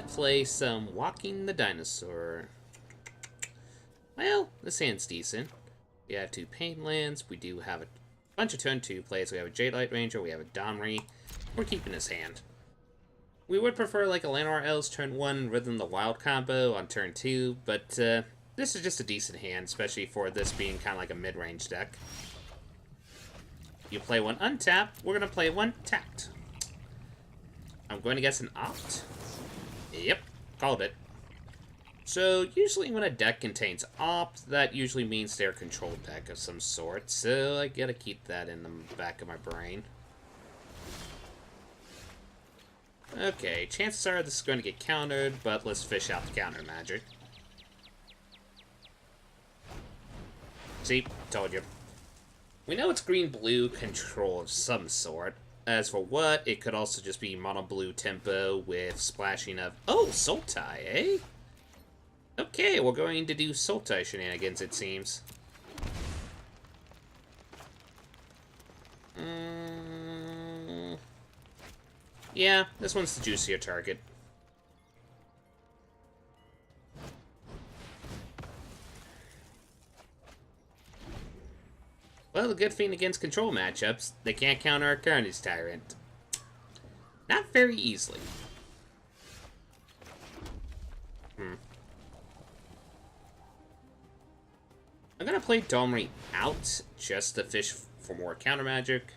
to play some Walking the Dinosaur. Well, this hand's decent. We have 2 Pain Lands. We do have a bunch of turn 2 plays. We have a Jadelight Ranger. We have a Domri. We're keeping this hand. We would prefer like a Llanowar Elves turn 1, Rhythm the Wild combo on turn 2, but this is just a decent hand, especially for this being kind of like a mid-range deck. You play one untapped, we're going to play one tapped. I'm going to guess an opt. Yep, called it. So, usually when a deck contains opt, that usually means they're a control deck of some sort, so I gotta keep that in the back of my brain. Okay, chances are this is going to get countered, but let's fish out the counter magic. See? Told you. We know it's green-blue control of some sort. As for what, it could also just be mono-blue tempo with splashing of... Oh, Sultai, eh? Okay, we're going to do Sultai shenanigans, it seems. Yeah, this one's the juicier target. Well, the good thing against control matchups, they can't counter our Carnage Tyrant. Not very easily. I'm gonna play Domri out just to fish for more counter magic.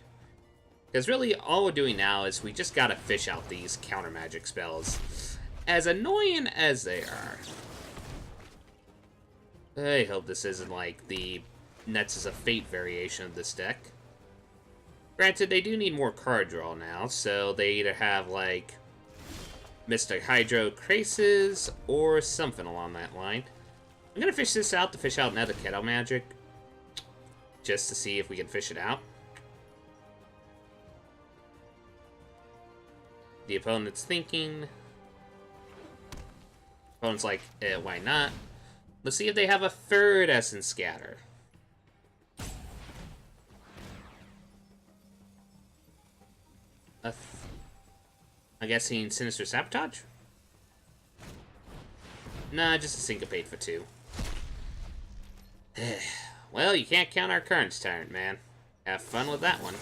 Because really, all we're doing now is we just gotta fish out these counter magic spells. As annoying as they are. I hope this isn't like the Nets of Fate variation of this deck. Granted, they do need more card draw now, so they either have like Mystic Hydro Craces or something along that line. I'm gonna fish this out to fish out another Kettle Magic. Just to see if we can fish it out. The opponent's thinking. Opponent's like, why not? Let's see if they have a third Essence Scatter. I'm guessing Sinister Sabotage? Nah, just a Syncopate for 2. Well, you can't count our Carnage Tyrant, man. Have fun with that one.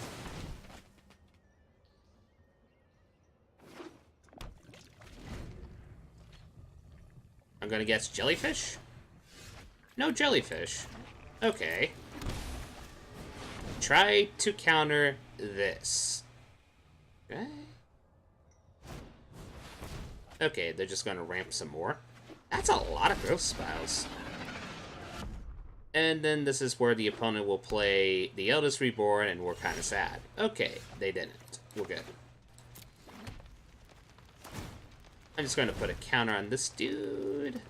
I'm gonna guess Jellyfish? No Jellyfish. Okay. Try to counter this. Okay. Okay, they're just gonna ramp some more. That's a lot of growth spells. And then this is where the opponent will play the Eldest Reborn, and we're kind of sad. Okay, they didn't. We're good. I'm just going to put a counter on this dude.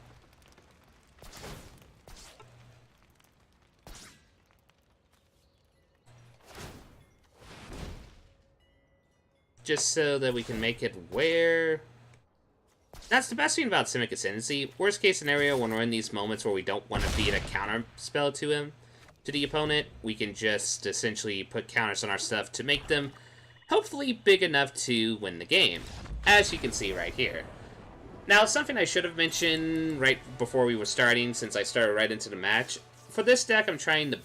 Just so that we can make it where... That's the best thing about Simic Ascendancy. Worst case scenario, when we're in these moments where we don't want to feed a counter spell to him, to the opponent, we can just essentially put counters on our stuff to make them hopefully big enough to win the game, as you can see right here. Now, something I should have mentioned right before we were starting, since I started right into the match. For this deck, I'm trying to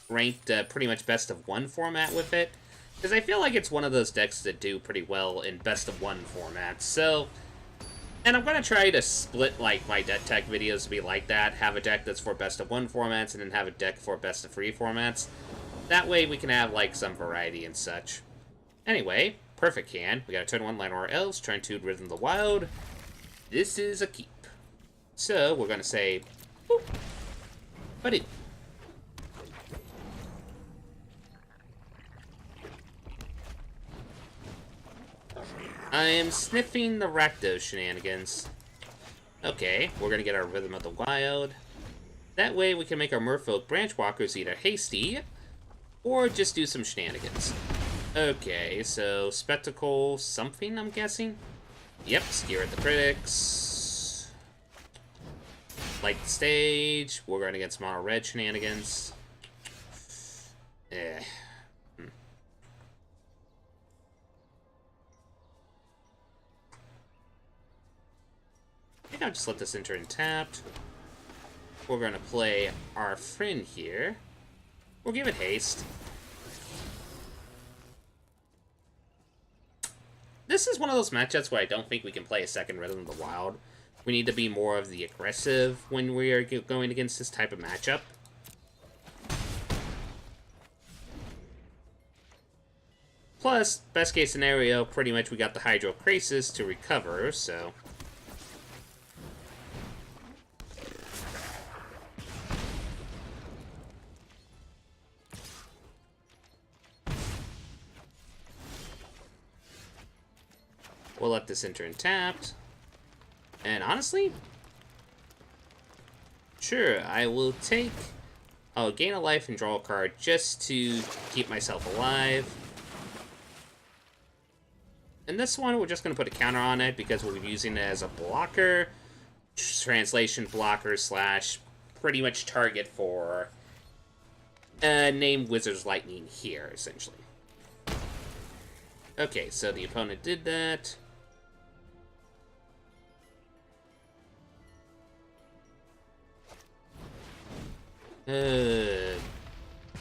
rank pretty much best of 1 format with it, because I feel like it's one of those decks that do pretty well in best of 1 formats, so... And I'm going to try to split, like, my deck tech videos to be like that. Have a deck that's for best of 1 formats, and then have a deck for best of 3 formats. That way we can have, like, some variety and such. Anyway, perfect hand. We got a turn 1 Llanowar Elves, turn 2 Rhythm the Wild. This is a keep. So, we're going to say, boop, buddy. I am sniffing the Rakdos shenanigans. Okay, we're gonna get our Rhythm of the Wild. That way we can make our Merfolk Branchwalkers either hasty, or just do some shenanigans. Okay, so Spectacle something, I'm guessing? Yep, Scare at the Critics. Light the Stage. We're going against Mono Red shenanigans. Eh. think I'll just let this enter untapped. We're going to play our friend here. We'll give it haste. This is one of those matchups where I don't think we can play a second Rhythm of the Wild. We need to be more of the aggressive when we are going against this type of matchup. Plus, best case scenario, pretty much we got the Hydrocrasis to recover, so... we'll let this enter untapped. And honestly, sure, I will take... I'll gain a life and draw a card just to keep myself alive. And this one, we're just going to put a counter on it because we're using it as a blocker, translation blocker slash pretty much target for named Wizard's Lightning here, essentially. Okay, so the opponent did that.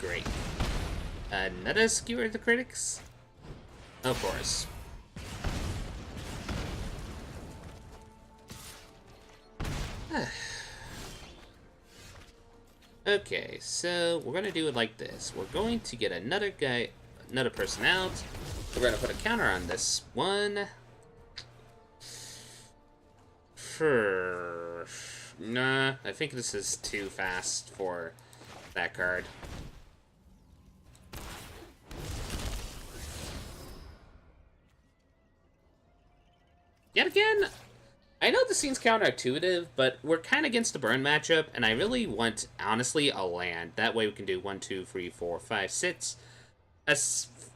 Great. Another Skewer the Critics? Of course. Okay, so we're gonna do it like this. We're going to get another person out. We're gonna put a counter on this one. Nah, I think this is too fast for that card. Yet again, I know this seems counterintuitive, but we're kind of against the burn matchup, and I really want, honestly, a land. That way we can do 1, 2, 3, 4, 5, 6. A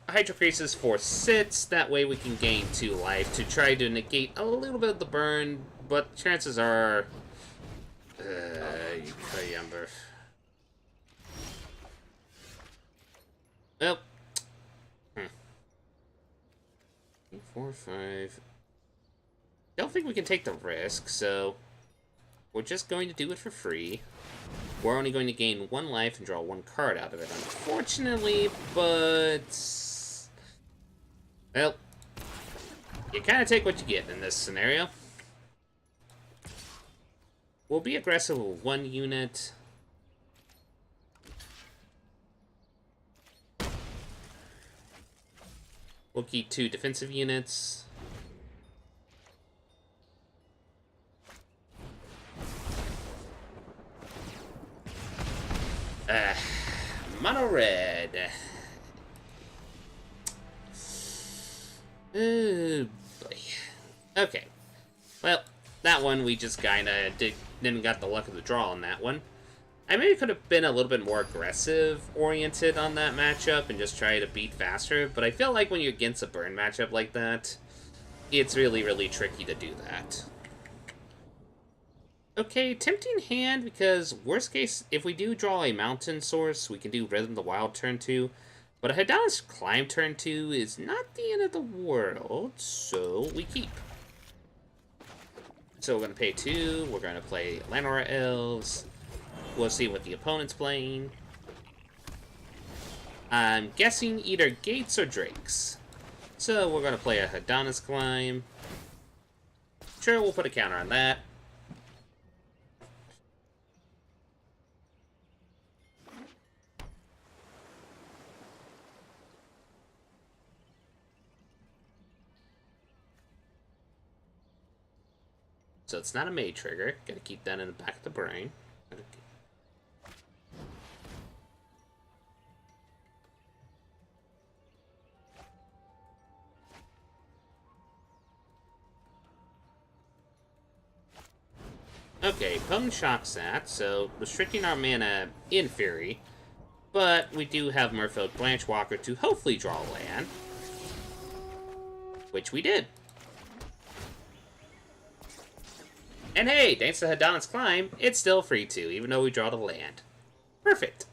Hydrocrasis for 6. That way we can gain 2 life to try to negate a little bit of the burn, but chances are... Yumber. Well. 4, 5... Don't think we can take the risk, so we're just going to do it for free. We're only going to gain 1 life and draw 1 card out of it, unfortunately, but... well, you kind of take what you get in this scenario. We'll be aggressive with 1 unit. We'll keep 2 defensive units. Mono red. Oh boy. Okay. Well, that one we just kinda didn't got the luck of the draw on that one. I maybe could have been a little bit more aggressive oriented on that matchup and just try to beat faster, but I feel like when you're against a burn matchup like that, it's really, really tricky to do that. Okay, tempting hand, because worst case, if we do draw a mountain source, we can do Rhythm of the Wild turn 2. But a Hedon's Climb turn 2 is not the end of the world, so we keep. So we're going to pay 2, we're going to play Llanowar Elves. We'll see what the opponent's playing. I'm guessing either Gates or Drakes. So we're going to play a Hedon's Climb. Sure, we'll put a counter on that. So it's not a May trigger. Gotta keep that in the back of the brain. Okay, Pwn shocks that, so restricting our mana in theory. But we do have Merfolk Branchwalker to hopefully draw land. Which we did. And hey, thanks to Hedon's Climb, it's still free to, even though we draw the land. Perfect.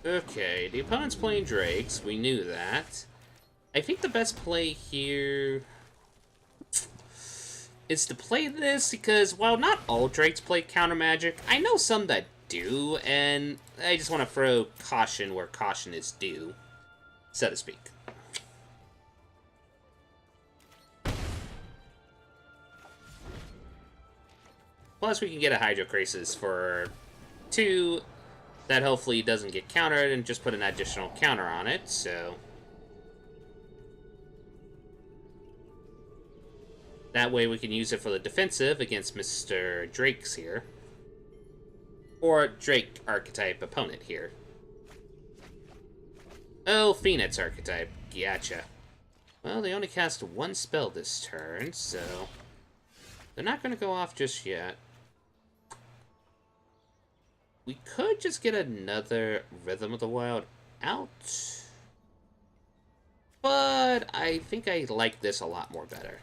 Okay, the opponent's playing Drakes, we knew that. I think the best play here is to play this because while not all Drakes play counter magic, I know some that do, and I just want to throw caution where caution is due, so to speak. Plus, we can get a Hydrocrisis for 2 that hopefully doesn't get countered and just put an additional counter on it, so... That way we can use it for the defensive against Mr. Drake's here. Or Drake archetype opponent here. Oh, Phoenix archetype. Gotcha. Well, they only cast 1 spell this turn, so... They're not going to go off just yet. We could just get another Rhythm of the Wild out. But I think I like this a lot more better.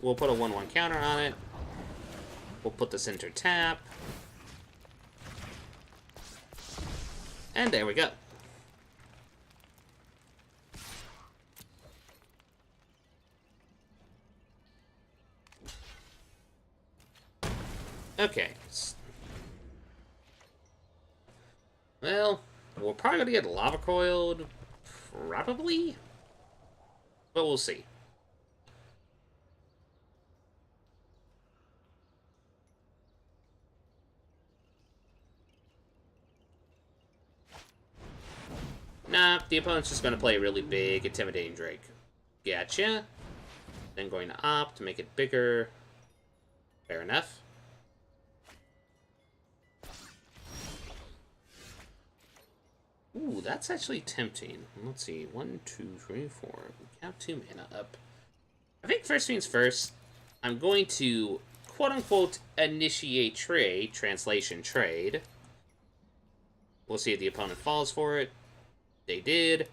We'll put a 1/1 counter on it. We'll put the center tap. And there we go. Okay. Well, we're probably gonna get lava coiled. Probably. But we'll see. Nah, the opponent's just going to play a really big, intimidating Drake. Gotcha. Then going to opt to make it bigger. Fair enough. Ooh, that's actually tempting. Let's see. 1, 2, 3, 4. We have 2 mana up. I think first things first, I'm going to quote-unquote initiate trade, translation trade. We'll see if the opponent falls for it. They did.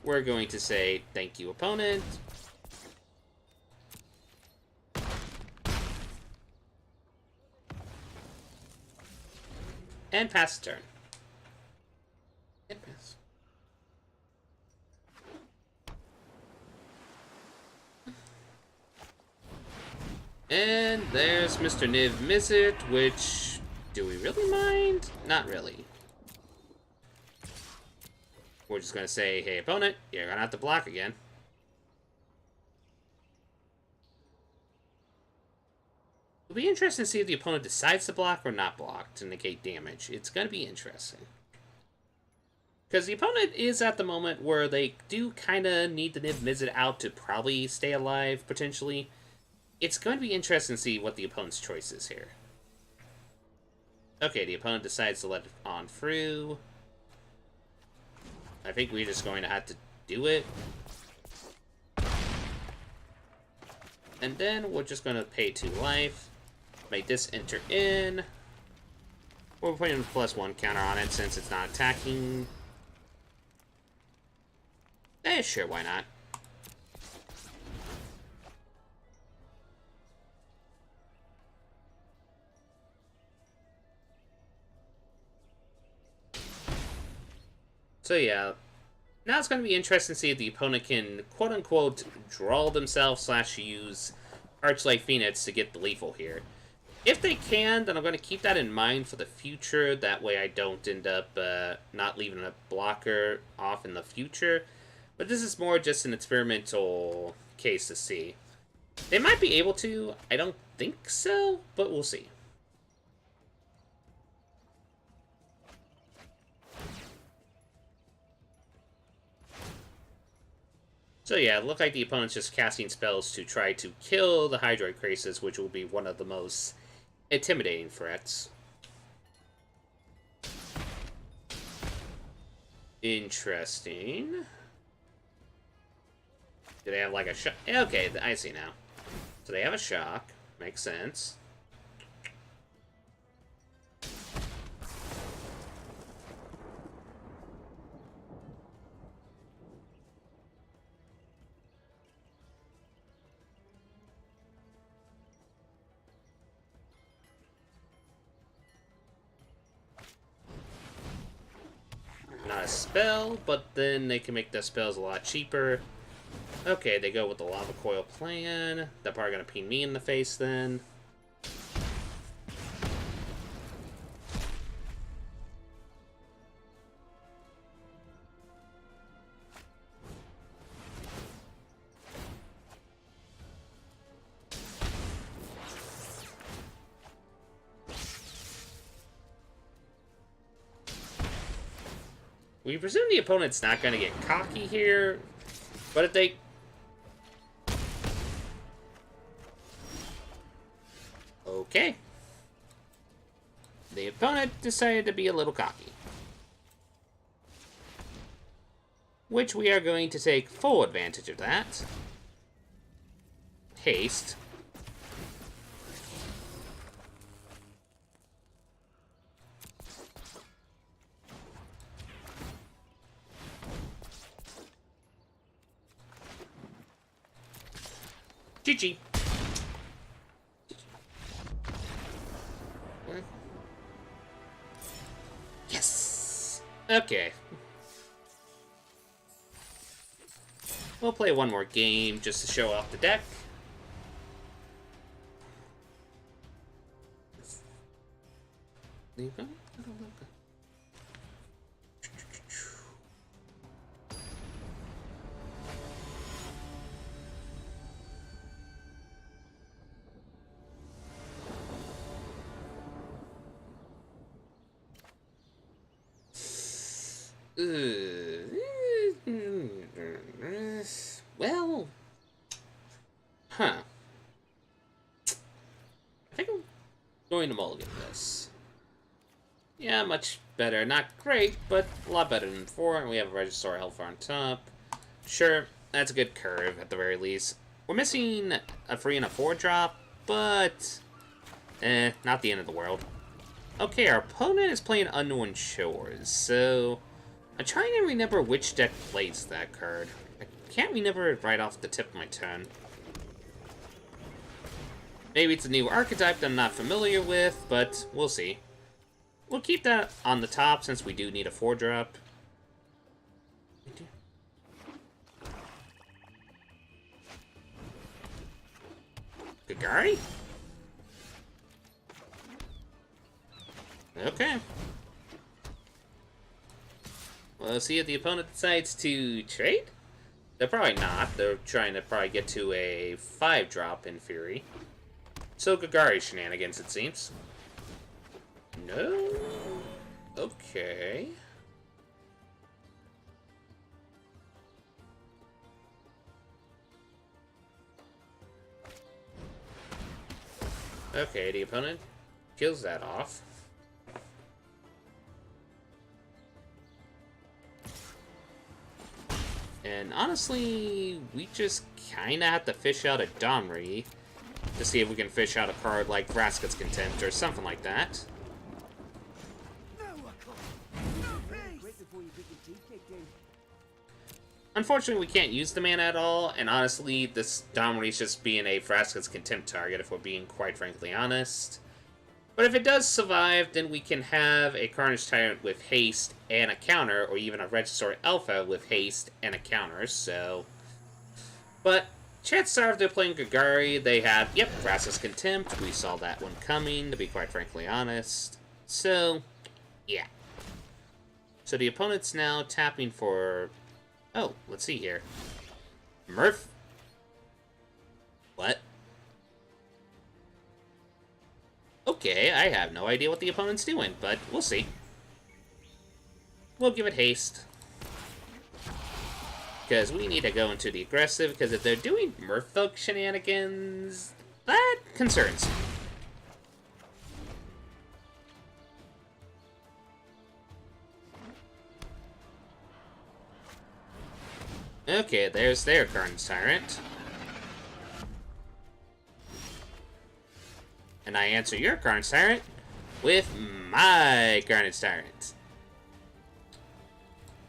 We're going to say, thank you, opponent. And pass the turn. And pass. And there's Mr. Niv Mizzet, which, do we really mind? Not really. We're just going to say, hey, opponent, you're going to have to block again. It'll be interesting to see if the opponent decides to block or not block to negate damage. It's going to be interesting. Because the opponent is at the moment where they do kind of need the Niv Mizzet out to probably stay alive, potentially. It's going to be interesting to see what the opponent's choice is here. Okay, the opponent decides to let it on through. I think we're just going to have to do it. And then we're just going to pay 2 life. Make this enter in. We're putting a +1 counter on it since it's not attacking. Eh, sure, why not? So yeah, now it's going to be interesting to see if the opponent can quote-unquote draw themselves / use Archlight Phoenix to get the lethal here. If they can, then I'm going to keep that in mind for the future. That way I don't end up not leaving a blocker off in the future. But this is more just an experimental case to see. They might be able to. I don't think so, but we'll see. So yeah, it looked like the opponent's just casting spells to try to kill the Hydrocrisis, which will be one of the most intimidating threats. Interesting. Do they have like a shock? Okay, I see now. So they have a shock. Makes sense. spell, but then they can make the spells a lot cheaper. Okay, they go with the lava coil plan. They're probably gonna ping me in the face then. We presume the opponent's not going to get cocky here, but if they... Okay. The opponent decided to be a little cocky. Which we are going to take full advantage of that. Haste. GG. Yes! Okay. We'll play one more game just to show off the deck. Well, huh. I think I'm going to mulligan this. Yeah, much better. Not great, but a lot better than 4, and we have a Regisaur Alpha on top. Sure, that's a good curve at the very least. We're missing a 3 and a 4 drop, but not the end of the world. Okay, our opponent is playing Unknown Shores, so I'm trying to remember which deck plays that card. I can't remember it right off the tip of my tongue. Maybe it's a new archetype that I'm not familiar with, but we'll see. We'll keep that on the top since we do need a 4-drop. Gagari? Okay. Well, let's see if the opponent decides to trade. They're probably not. They're trying to probably get to a 5-drop in Fury. So Gagari shenanigans, it seems. No? Okay. Okay, the opponent kills that off. And honestly, we just kind of have to fish out a Domri to see if we can fish out a card like Vraska's Contempt or something like that. Unfortunately, we can't use the mana at all, and honestly, this Domri is just being a Vraska's Contempt target, if we're being quite frankly honest. But if it does survive, then we can have a Carnage Tyrant with haste and a counter, or even a Regisaur Alpha with haste and a counter, so... But, chances are if they're playing Gagari, they have, yep, Vraska's Contempt. We saw that one coming, to be quite frankly honest. So, yeah. So the opponent's now tapping for... Oh, let's see here. Murph? What? Okay, I have no idea what the opponent's doing, but we'll see. We'll give it haste. Because we need to go into the aggressive, because if they're doing Merfolk shenanigans, that concerns me. Okay, there's their Carnage Tyrant. And I answer your Carnage Tyrant with my Carnage Tyrant.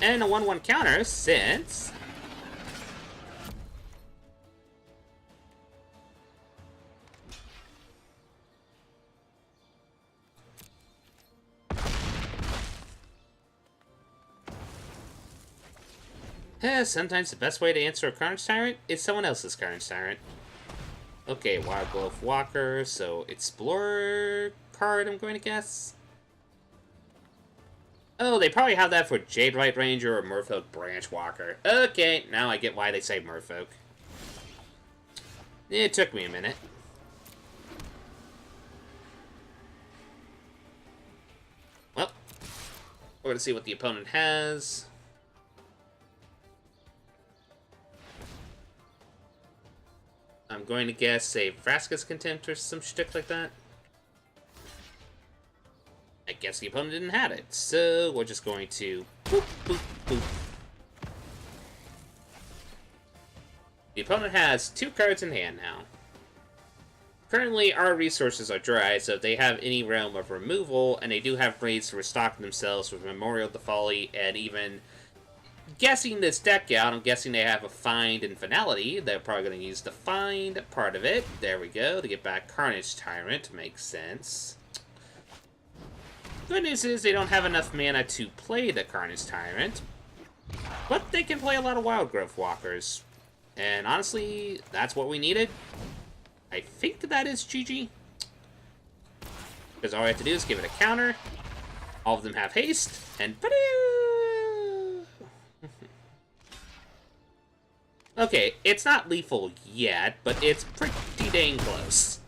And a 1/1 counter, since... Sometimes the best way to answer a Carnage Tyrant is someone else's Carnage Tyrant. Okay, Wild Glove Walker, so Explorer card, I'm going to guess. Oh, they probably have that for Jade Right Ranger or Merfolk Branch Walker. Okay, now I get why they say Merfolk. It took me a minute. Well, we're going to see what the opponent has. I'm going to guess a Vraska's Contempt or some shtick like that. I guess the opponent didn't have it, so we're just going to boop, boop, boop. The opponent has 2 cards in hand now. Currently, our resources are dry, so if they have any realm of removal, and they do have raids to restock themselves with Memorial to Folly, and even guessing this deck out, I'm guessing they have a Find and Finality. They're probably going to use the Find part of it. There we go, to get back Carnage Tyrant. Makes sense. Good news is they don't have enough mana to play the Carnage Tyrant, but they can play a lot of Wild Growth Walkers. And honestly, that's what we needed. I think that is GG. Because all I have to do is give it a counter. All of them have haste, and okay, it's not lethal yet, but it's pretty dang close.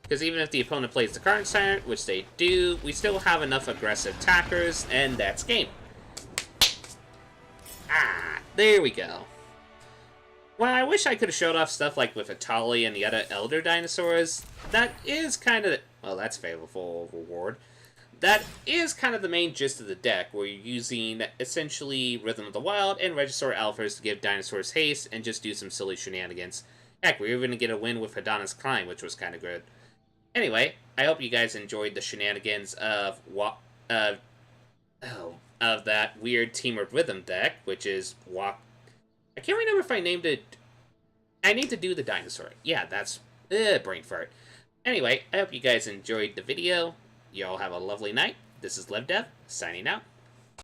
Because even if the opponent plays the Carnage Tyrant, which they do, we still have enough aggressive attackers, and that's game. Ah, there we go. Well, I wish I could have showed off stuff like with Atali and the other Elder Dinosaurs. That is kind of... well, that's favorable reward. That is kind of the main gist of the deck, where you're using essentially Rhythm of the Wild and Regisaur Alphas to give dinosaurs haste and just do some silly shenanigans. Heck, we were even going to get a win with Adonis Climb, which was kind of good. Anyway, I hope you guys enjoyed the shenanigans of that weird Temur Rhythm deck, which is I can't remember if I named it... I need to do the Dinosaur. Yeah, that's... brain fart. Anyway, I hope you guys enjoyed the video. Y'all have a lovely night. This is LevDev, signing out.